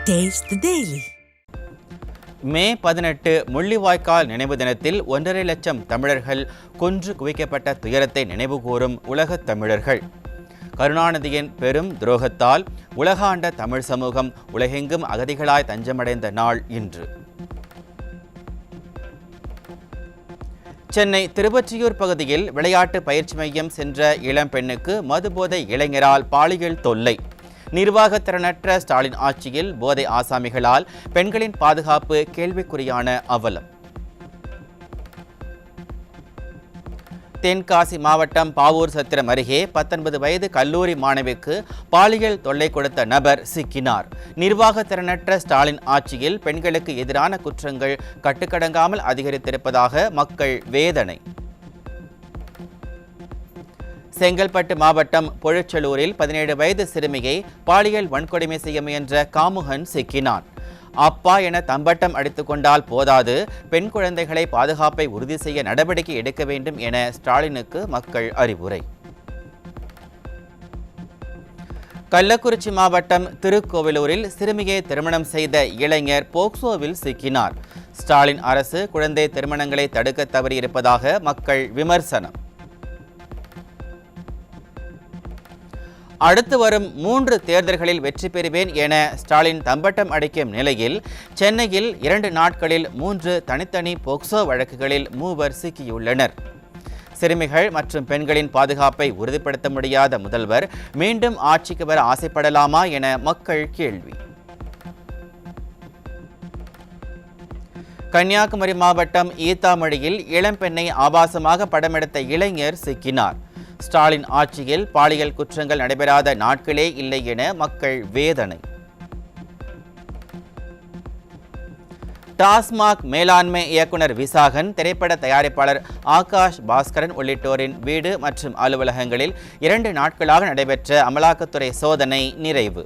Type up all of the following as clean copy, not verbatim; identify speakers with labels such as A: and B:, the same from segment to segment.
A: Taste the Daily.
B: மே 18 முள்ளிவாய்க்கால் நினைவு தினத்தில் 1.5 லட்சம் தமிழர்கள் கொன்று குவிக்கப்பட்ட துயரத்தை நினைவுகூரும் உலகத் தமிழர்கள். கருணாநிதியின் பெரும் துரோகத்தால் உலகாண்ட தமிழ் சமூகம் உலகெங்கும் அகதிகளாய் தஞ்சமடைந்த நாள் இன்று. சென்னை திருவொற்றியூர் பகுதியில் விளையாட்டு பயிற்சி மையம் சென்ற இளம்பெண்ணுக்கு மதுபோதை இளைஞரால் பாலியல் தொல்லை. நிர்வாகத்திறனற்ற ஸ்டாலின் ஆட்சியில் போதை ஆசாமிகளால் பெண்களின் பாதுகாப்பு கேள்விக்குறியான அவலம். தென்காசி மாவட்டம் பாவூர் சத்திரம் அருகே 19 வயது கல்லூரி மாணவிக்கு பாலியல் தொல்லை கொடுத்த நபர் சிக்கினார். நிர்வாகத்திறனற்ற ஸ்டாலின் ஆட்சியில் பெண்களுக்கு எதிரான குற்றங்கள் கட்டுக்கடங்காமல் அதிகரித்திருப்பதாக மக்கள் வேதனை. செங்கல்பட்டு மாவட்டம் பொழுச்சலூரில் 17 வயது சிறுமியை பாலியல் வன்கொடுமை செய்ய முயன்ற காமுகன் சிக்கினான். அப்பா என தம்பட்டம் அடித்துக் கொண்டால் போதாது, பெண் குழந்தைகளை பாதுகாப்பை உறுதி செய்ய நடவடிக்கை எடுக்க வேண்டும் என ஸ்டாலினுக்கு மக்கள் அறிவுரை. கள்ளக்குறிச்சி மாவட்டம் திருக்கோவிலூரில் சிறுமியை திருமணம் செய்த இளைஞர் போக்சோவில் சிக்கினார். ஸ்டாலின் அரசு குழந்தை திருமணங்களை தடுக்க தவறியிருப்பதாக மக்கள் விமர்சனம். அடுத்து வரும் 3 தேர்தல்களில் வெற்றி பெறுவேன் என ஸ்டாலின் தம்பட்டம் அடிக்கும் நிலையில் சென்னையில் 2 நாட்களில் 3 தனித்தனி போக்சோ வழக்குகளில் 3 சிக்கியுள்ளனர். சிறுமிகள் மற்றும் பெண்களின் பாதுகாப்பை உறுதிப்படுத்த முடியாத முதல்வர் மீண்டும் ஆட்சிக்கு வர ஆசைப்படலாமா என மக்கள் கேள்வி. கன்னியாகுமரி மாவட்டம் ஈத்தாமொழியில் இளம்பெண்ணை ஆபாசமாக படமெடுத்த இளைஞர் சிக்கினார். ஸ்டாலின் ஆட்சியில் பாலியல் குற்றங்கள் நடைபெறாத நாட்களே இல்லை என மக்கள் வேதனை. டாஸ்மாக் மேலாண்மை இயக்குனர் விசாகன், திரைப்பட தயாரிப்பாளர் ஆகாஷ் பாஸ்கரன் உள்ளிட்டோரின் வீடு மற்றும் அலுவலகங்களில் 2 நாட்களாக நடைபெற்ற அமலாக்கத்துறை சோதனை நிறைவு.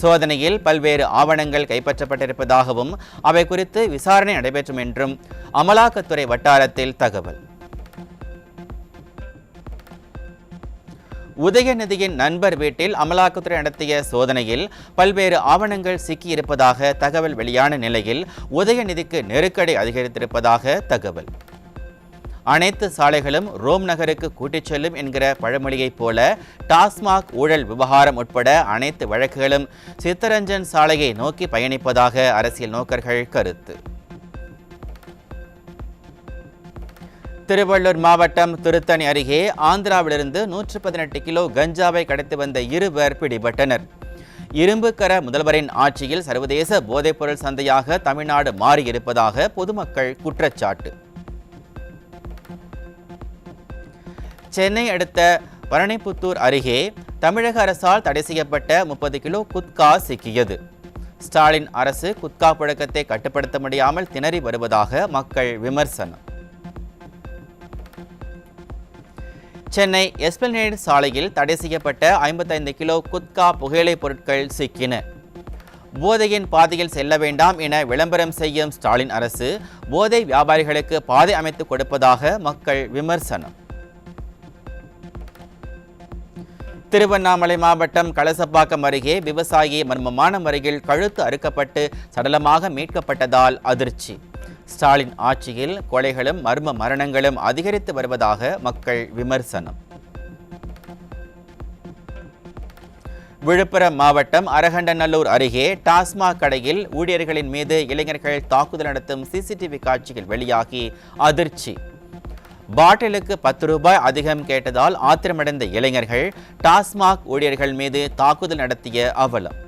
B: சோதனையில் பல்வேறு ஆவணங்கள் கைப்பற்றப்பட்டிருப்பதாகவும் அவை குறித்து விசாரணை நடைபெற்றும் என்றும் அமலாக்கத்துறை வட்டாரத்தில் தகவல். உதயநிதியின் நண்பர் வீட்டில் அமலாக்கத்துறை நடத்திய சோதனையில் பல்வேறு ஆவணங்கள் சிக்கியிருப்பதாக தகவல் வெளியான நிலையில் உதயநிதிக்கு நெருக்கடி அதிகரித்திருப்பதாக தகவல். அனைத்து சாலைகளும் ரோம் நகருக்கு கூட்டிச் செல்லும் என்கிற பழமொழியைப் போல டாஸ்மாக் ஊழல் விவகாரம் உட்பட அனைத்து வழக்குகளும் சித்தரஞ்சன் சாலையை நோக்கி பயணிப்பதாக அரசியல் நோக்கர்கள் கருத்து. திருவள்ளூர் மாவட்டம் திருத்தணி அருகே ஆந்திராவிலிருந்து 118 கிலோ கஞ்சாவை கடத்தி வந்த 2 பிடிபட்டனர். இரும்புக்கர முதல்வரின் ஆட்சியில் சர்வதேச போதைப்பொருள் சந்தையாக தமிழ்நாடு மாறியிருப்பதாக பொதுமக்கள் குற்றச்சாட்டு. சென்னை அடுத்த பரணிப்புத்தூர் அருகே தமிழக அரசால் தடை செய்யப்பட்ட 30 கிலோ குட்கா சிக்கியது. ஸ்டாலின் அரசு குட்கா புழக்கத்தை கட்டுப்படுத்த முடியாமல் திணறி வருவதாக மக்கள் விமர்சனம். சென்னை எஸ்பிளனேட் சாலையில் தடை செய்யப்பட்ட 55 கிலோ குட்கா புகையிலை பொருட்கள் சிக்கின. போதையின் பாதையில் செல்ல வேண்டாம் என விளம்பரம் செய்யும் ஸ்டாலின் அரசு போதை வியாபாரிகளுக்கு பாதை அமைத்து கொடுப்பதாக மக்கள் விமர்சனம். திருவண்ணாமலை மாவட்டம் கலசப்பாக்கம் அருகே விவசாயி மர்மமான முறையில் கழுத்து அறுக்கப்பட்டு சடலமாக மீட்கப்பட்டதால் அதிர்ச்சி. ஸ்டாலின் ஆட்சியில் கொலைகளும் மர்ம மரணங்களும் அதிகரித்து வருவதாக மக்கள் விமர்சனம். விழுப்புரம் மாவட்டம் அரகண்டநல்லூர் அருகே டாஸ்மாக் கடையில் ஊழியர்களின் மீது இளைஞர்கள் தாக்குதல் நடத்தும் சிசிடிவி காட்சிகள் வெளியாகி அதிர்ச்சி. பாட்டிலுக்கு 10 ரூபாய் அதிகம் கேட்டதால் ஆத்திரமடைந்த இளைஞர்கள் டாஸ்மாக் ஊழியர்கள் மீது தாக்குதல் நடத்திய அவலம்.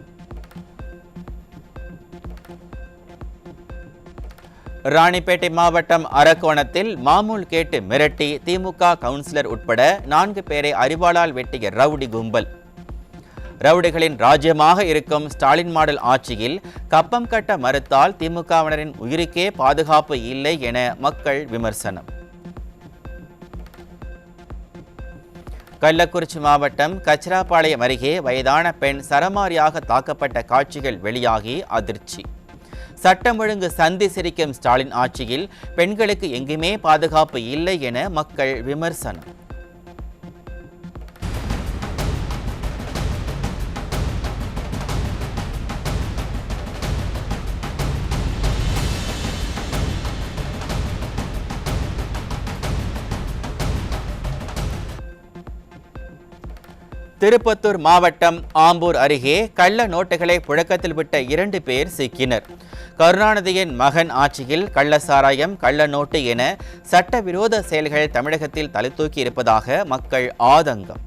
B: ராணிப்பேட்டை மாவட்டம் அரக்கோணத்தில் மாமூல் கேட்டு மிரட்டி திமுக கவுன்சிலர் உட்பட 4 பேரை அரிவாளால் வெட்டிய ரவுடி கும்பல். ரவுடிகளின் ராஜ்யமாக இருக்கும் ஸ்டாலின் மாடல் ஆட்சியில் கப்பம் கட்ட மறுத்தால் திமுகவினரின் உயிருக்கே பாதுகாப்பு இல்லை என மக்கள் விமர்சனம். கள்ளக்குறிச்சி மாவட்டம் கச்சிராபாளையம் அருகே வயதான பெண் சரமாரியாக தாக்கப்பட்ட காட்சிகள் வெளியாகி அதிர்ச்சி. சட்டம் ஒழுங்கு சந்தி சிரிக்கும் ஸ்டாலின் ஆட்சியில் பெண்களுக்கு எங்குமே பாதுகாப்பு இல்லை என மக்கள் விமர்சனம். திருப்பத்தூர் மாவட்டம் ஆம்பூர் அருகே கள்ள நோட்டுகளை புழக்கத்தில் விட்ட 2 பேர் சிக்கினர். கருணாநிதியின் மகன் ஆட்சியில் கள்ள சாராயம், கள்ள நோட்டு என சட்டவிரோத செயல்கள் தமிழகத்தில் தலைத்தூக்கி இருப்பதாக மக்கள் ஆதங்கம்.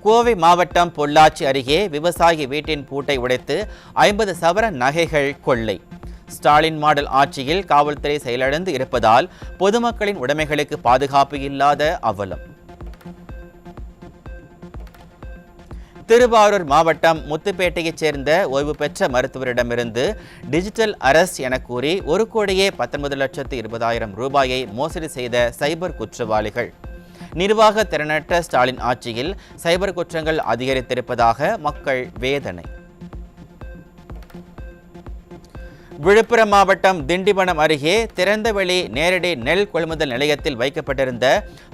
B: கோவை மாவட்டம் பொள்ளாச்சி அருகே விவசாயி வீட்டின் பூட்டை உடைத்து 50 சவரன் நகைகள் கொள்ளை. ஸ்டாலின் மாடல் ஆட்சியில் காவல்துறை செயலிழந்து இருப்பதால் பொதுமக்களின் உடைமைகளுக்கு பாதுகாப்பு இல்லாத அவலம். திருவாரூர் மாவட்டம் முத்துப்பேட்டையைச் சேர்ந்த ஓய்வு பெற்ற மருத்துவரிடமிருந்து டிஜிட்டல் அரெஸ்ட் என கூறி 1,19,20,000 ரூபாயை மோசடி செய்த சைபர் குற்றவாளிகள். நிர்வாக திறனற்ற ஸ்டாலின் ஆட்சியில் சைபர் குற்றங்கள் அதிகரித்திருப்பதாக மக்கள் வேதனை. விழுப்புரம் மாவட்டம் திண்டிவனம் அருகே திறந்தவெளி நேரடி நெல் கொள்முதல் நிலையத்தில் வைக்கப்பட்டிருந்த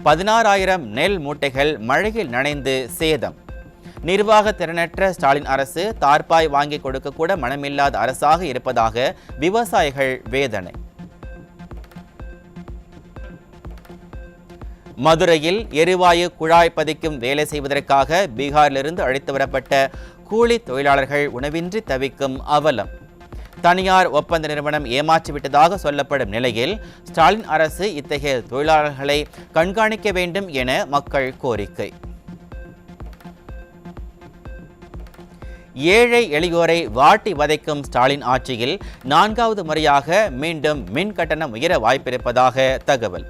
B: 16,000 நெல் மூட்டைகள் மழையில் நனைந்து சேதம். நிர்வாக திறனற்ற ஸ்டாலின் அரசு தார்பாய் வாங்கி கொடுக்க கூட மனமில்லாத அரசாக இருப்பதாக விவசாயிகள் வேதனை. மதுரையில் எரிவாயு குழாய் பதிக்கும் வேலை செய்வதற்காக பீகாரிலிருந்து அழைத்து வரப்பட்ட கூலி தொழிலாளர்கள் உணவின்றி தவிக்கும் அவலம். தனியார் ஒப்பந்த நிறுவனம் ஏமாற்றிவிட்டதாக சொல்லப்படும் நிலையில் ஸ்டாலின் அரசு இத்தகைய தொழிலாளர்களை கண்காணிக்க வேண்டும் என மக்கள் கோரிக்கை. ஏழை எளியோரை வாட்டி வதைக்கும் ஸ்டாலின் ஆட்சியில் 4வது முறையாக மீண்டும் மின் கட்டணம் உயர வாய்ப்பிருப்பதாக தகவல்.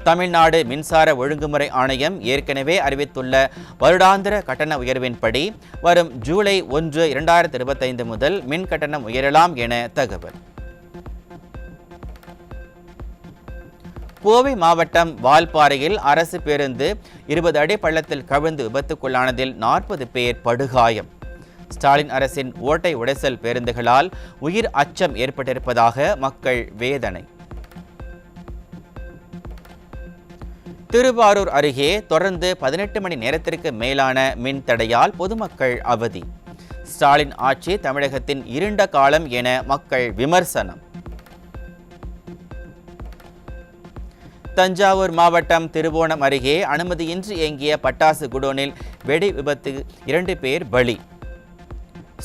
B: தமிழ்நாடு மின்சார ஒழுங்குமுறை ஆணையம் ஏற்கனவே அறிவித்துள்ள வருடாந்திர கட்டண உயர்வின்படி வரும் ஜூலை 1, 2025 முதல் மின் கட்டணம் உயரலாம் என தகவல். கோவை மாவட்டம் வால்பாறையில் அரசு பேருந்து 20 அடி பள்ளத்தில் கவிழ்ந்து விபத்துக்குள்ளானதில் 40 பேர் படுகாயம். ஸ்டாலின் அரசின் ஓட்டை உடைசல் பேருந்துகளால் உயிர் அச்சம் ஏற்பட்டிருப்பதாக மக்கள் வேதனை. திருவாரூர் அருகே தொடர்ந்து 18 மணி நேரத்திற்கு மேலான மின் தடையால் பொதுமக்கள் அவதி. ஸ்டாலின் ஆட்சி தமிழகத்தின் இருண்ட காலம் என மக்கள் விமர்சனம். தஞ்சாவூர் மாவட்டம் திருவோணம் அருகே அனுமதியின்றி இயங்கிய பட்டாசு குடோனில் வெடி விபத்து 2 பேர் பலி.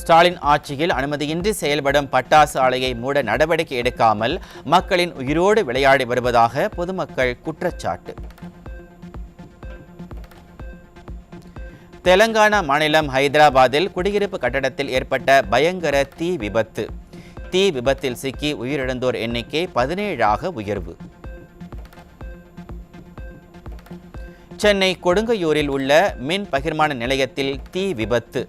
B: ஸ்டாலின் ஆட்சியில் அனுமதியின்றி செயல்படும் பட்டாசு ஆலையை மூட நடவடிக்கை எடுக்காமல் மக்களின் உயிரோடு விளையாடி வருவதாக பொதுமக்கள் குற்றச்சாட்டு. தெலங்கானா மாநிலம் ஹைதராபாத்தில் குடியிருப்பு கட்டடத்தில் ஏற்பட்ட பயங்கர தீ விபத்து. தீ விபத்தில் சிக்கி உயிரிழந்தோர் எண்ணிக்கை 17ஆக உயர்வு. சென்னை கொடுங்கையூரில் உள்ள மின் பகிர்மான நிலையத்தில் தீ விபத்து.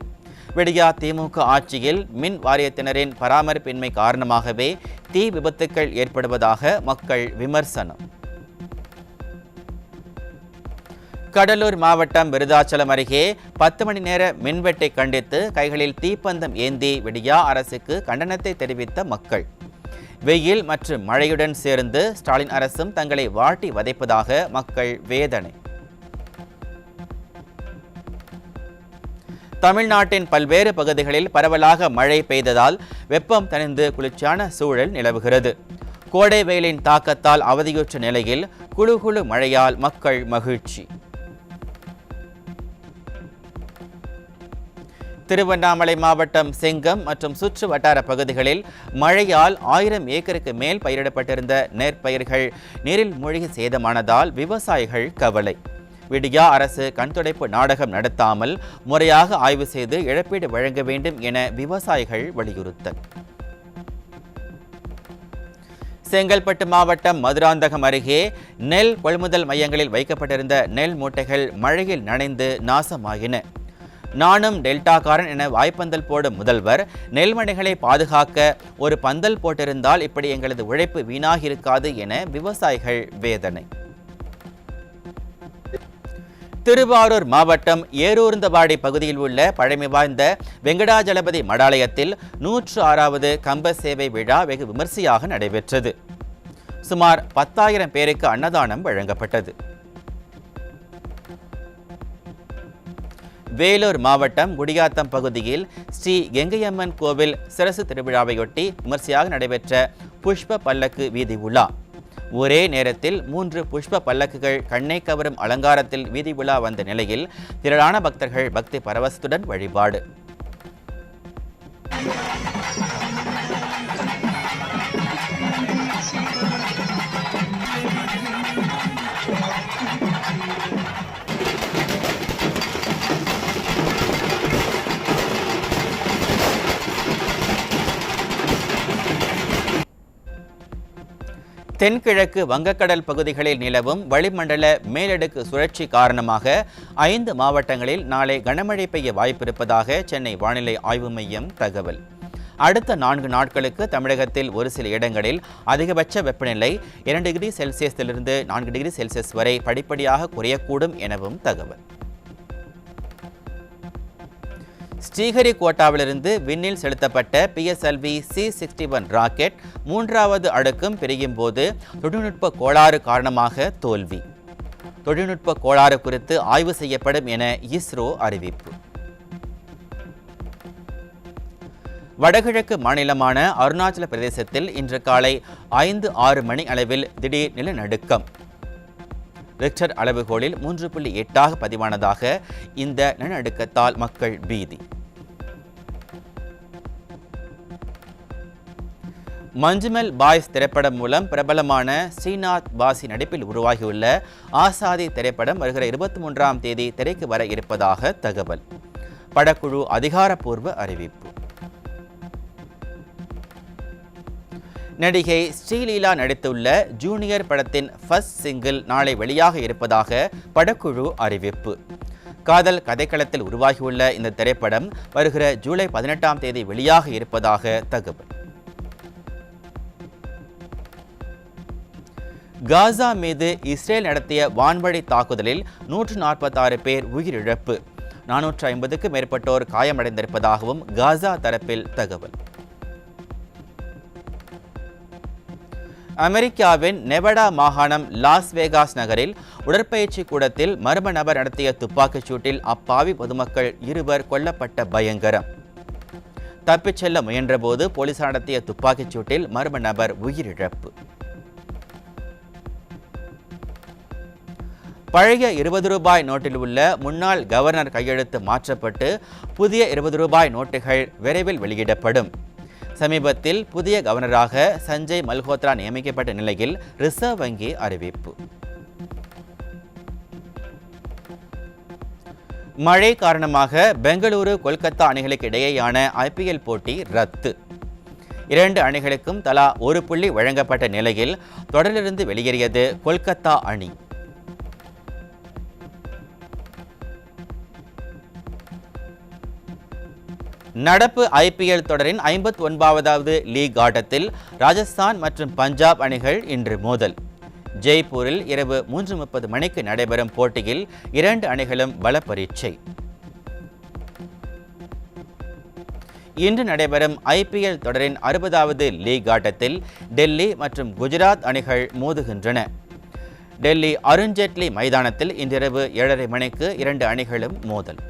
B: விடியா திமுக ஆட்சியில் மின் வாரியத்தினரின் பராமரிப்பின்மை காரணமாகவே தீ விபத்துக்கள் ஏற்படுவதாக மக்கள் விமர்சனம். கடலூர் மாவட்டம் விருதாச்சலம் அருகே 10 மணி நேர மின்வெட்டை கண்டித்து கைகளில் தீப்பந்தம் ஏந்தி விடியா அரசுக்கு கண்டனத்தை தெரிவித்த மக்கள். வெயில் மற்றும் மழையுடன் சேர்ந்து ஸ்டாலின் அரசும் தங்களை வாட்டி வதைப்பதாக மக்கள் வேதனை. தமிழ்நாட்டின் பல்வேறு பகுதிகளில் பரவலாக மழை பெய்ததால் வெப்பம் தணிந்து குளிர்ச்சியான சூழல் நிலவுகிறது. கோடை வெயிலின் தாக்கத்தால் அவதியுற்ற நிலையில் குளு மழையால் மக்கள் மகிழ்ச்சி. திருவண்ணாமலை மாவட்டம் செங்கம் மற்றும் சுற்று வட்டார பகுதிகளில் மழையால் 1000 ஏக்கருக்கு மேல் பயிரிடப்பட்டிருந்த நெற்பயிர்கள் நீரில் மூழ்கி சேதமானதால் விவசாயிகள் கவலை. விடியா அரசு கண்துடைப்பு நாடகம் நடத்தாமல் முறையாக ஆய்வு செய்து இழப்பீடு வழங்க வேண்டும் என விவசாயிகள் வலியுறுத்தல். செங்கல்பட்டு மாவட்டம் மதுராந்தகம் அருகே நெல் கொள்முதல் மையங்களில் வைக்கப்பட்டிருந்த நெல் மூட்டைகள் மழையில் நனைந்து நாசமாகின. நானும் டெல்டாக்காரன் என வாய்ப்பந்தல் போடும் முதல்வர் நெல்மணிகளை பாதுகாக்க ஒரு பந்தல் போட்டிருந்தால் இப்படி எங்களது உழைப்பு வீணாகி இருக்காது என விவசாயிகள் வேதனை. திருவாரூர் மாவட்டம் ஏரூர்ந்தவாடி பகுதியில் உள்ள பழமை வாய்ந்த வெங்கடாஜலபதி மடாலயத்தில் 106வது கம்ப சேவை விழா வெகு விமர்சையாக நடைபெற்றது. சுமார் 10,000 பேருக்கு அன்னதானம் வழங்கப்பட்டது. வேலூர் மாவட்டம் குடியாத்தம் பகுதியில் ஸ்ரீ கெங்கையம்மன் கோவில் சிரசு திருவிழாவையொட்டி விமர்சையாக நடைபெற்ற புஷ்ப பல்லக்கு வீதி உலா ஒரே நேரத்தில் 3 புஷ்ப பல்லக்குகள் கண்ணை கவரும் அலங்காரத்தில் வீதி உலா வந்த நிலையில் திரளான பக்தர்கள் பக்தி பரவசத்துடன் வழிபாடு. தென்கிழக்கு வங்கக்கடல் பகுதிகளில் நிலவும் வளிமண்டல மேலடுக்கு சுழற்சி காரணமாக 5 மாவட்டங்களில் நாளை கனமழை பெய்ய வாய்ப்பிருப்பதாக சென்னை வானிலை ஆய்வு மையம் தகவல். அடுத்த 4 நாட்களுக்கு தமிழகத்தில் ஒரு சில இடங்களில் அதிகபட்ச வெப்பநிலை 2 டிகிரி செல்சியஸிலிருந்து 4 டிகிரி செல்சியஸ் வரை படிப்படியாக குறையக்கூடும் எனவும் தகவல். ஸ்ரீஹரிகோட்டாவிலிருந்து விண்ணில் செலுத்தப்பட்ட PSLV C-61 ராக்கெட் 3வது அடுக்கும் பிரியும் போது தொழில்நுட்ப கோளாறு காரணமாக தோல்வி. தொழில்நுட்ப கோளாறு குறித்து ஆய்வு செய்யப்படும் என இஸ்ரோ அறிவிப்பு. வடகிழக்கு மாநிலமான அருணாச்சல பிரதேசத்தில் இன்று காலை 5-6 மணி அளவில் திடீர் நிலநடுக்கம். ரிக்டர் அளவுகோலில் 3.8 பதிவானதாக இந்த நிலநடுக்கத்தால் மக்கள் பீதி. மஞ்சுமெல் பாய்ஸ் திரைப்படம் மூலம் பிரபலமான ஸ்ரீநாத் பாசி நடிப்பில் உருவாகியுள்ள ஆசாதி திரைப்படம் வருகிற 23ஆம் தேதி திரைக்கு வர இருப்பதாக தகவல். படக்குழு அதிகாரப்பூர்வ அறிவிப்பு. நடிகை ஸ்ரீலீலா நடித்துள்ள ஜூனியர் படத்தின் ஃபர்ஸ்ட் சிங்கிள் நாளை வெளியாக இருப்பதாக படக்குழு அறிவிப்பு. காதல் கதைக்களத்தில் உருவாகியுள்ள இந்த திரைப்படம் வருகிற ஜூலை 18ஆம் தேதி வெளியாக இருப்பதாக தகவல். காசா மீது இஸ்ரேல் நடத்திய வான்வழி தாக்குதலில் 146 பேர் உயிரிழப்பு, 450க்கும் மேற்பட்டோர் காயமடைந்திருப்பதாகவும் காசா தரப்பில் தகவல். அமெரிக்காவின் நெவடா மாகாணம் லாஸ் வேகாஸ் நகரில் உடற்பயிற்சி கூடத்தில் மர்ம நபர் நடத்திய துப்பாக்கிச் சூட்டில் அப்பாவி பொதுமக்கள் 2 கொல்லப்பட்ட பயங்கரம். தப்பிச் செல்ல முயன்றபோது போலீசார் நடத்திய துப்பாக்கிச் சூட்டில் மர்ம நபர் உயிரிழப்பு. பழைய 20 ரூபாய் நோட்டில் உள்ள முன்னாள் கவர்னர் கையெழுத்து மாற்றப்பட்டு புதிய 20 ரூபாய் நோட்டுகள் விரைவில் வெளியிடப்படும். சமீபத்தில் புதிய கவர்னராக சஞ்சய் மல்ஹோத்ரா நியமிக்கப்பட்ட நிலையில் ரிசர்வ் வங்கி அறிவிப்பு. மழை காரணமாக பெங்களூரு கொல்கத்தா அணிகளுக்கு இடையேயான IPL போட்டி ரத்து. 2 அணிகளுக்கும் தலா 1 புள்ளி வழங்கப்பட்ட நிலையில் தொடரிலிருந்து வெளியேறியது கொல்கத்தா அணி. நடப்பு IPL தொடரின் 59வது லீக் ஆட்டத்தில் ராஜஸ்தான் மற்றும் பஞ்சாப் அணிகள் இன்று மோதல். ஜெய்ப்பூரில் இரவு 3:30 மணிக்கு நடைபெறும் போட்டியில் 2 அணிகளும் பல பரீட்சை. இன்று நடைபெறும் IPL தொடரின் 60வது லீக் ஆட்டத்தில் டெல்லி மற்றும் குஜராத் அணிகள் மோதுகின்றன. டெல்லி அருண்ஜேட்லி மைதானத்தில் இன்றிரவு 7:30 மணிக்கு 2 அணிகளும் மோதல்.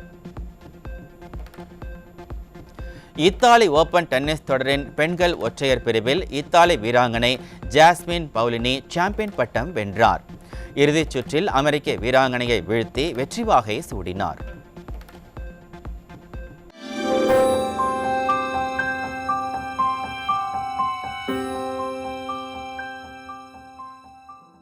B: இத்தாலி ஓபன் டென்னிஸ் தொடரின் பெண்கள் ஒற்றையர் பிரிவில் இத்தாலி வீராங்கனை ஜாஸ்மின் பவுலினி சாம்பியன் பட்டம் வென்றார். இறுதிச் சுற்றில் அமெரிக்க வீராங்கனையை வீழ்த்தி வெற்றி வாகை சூடினார்.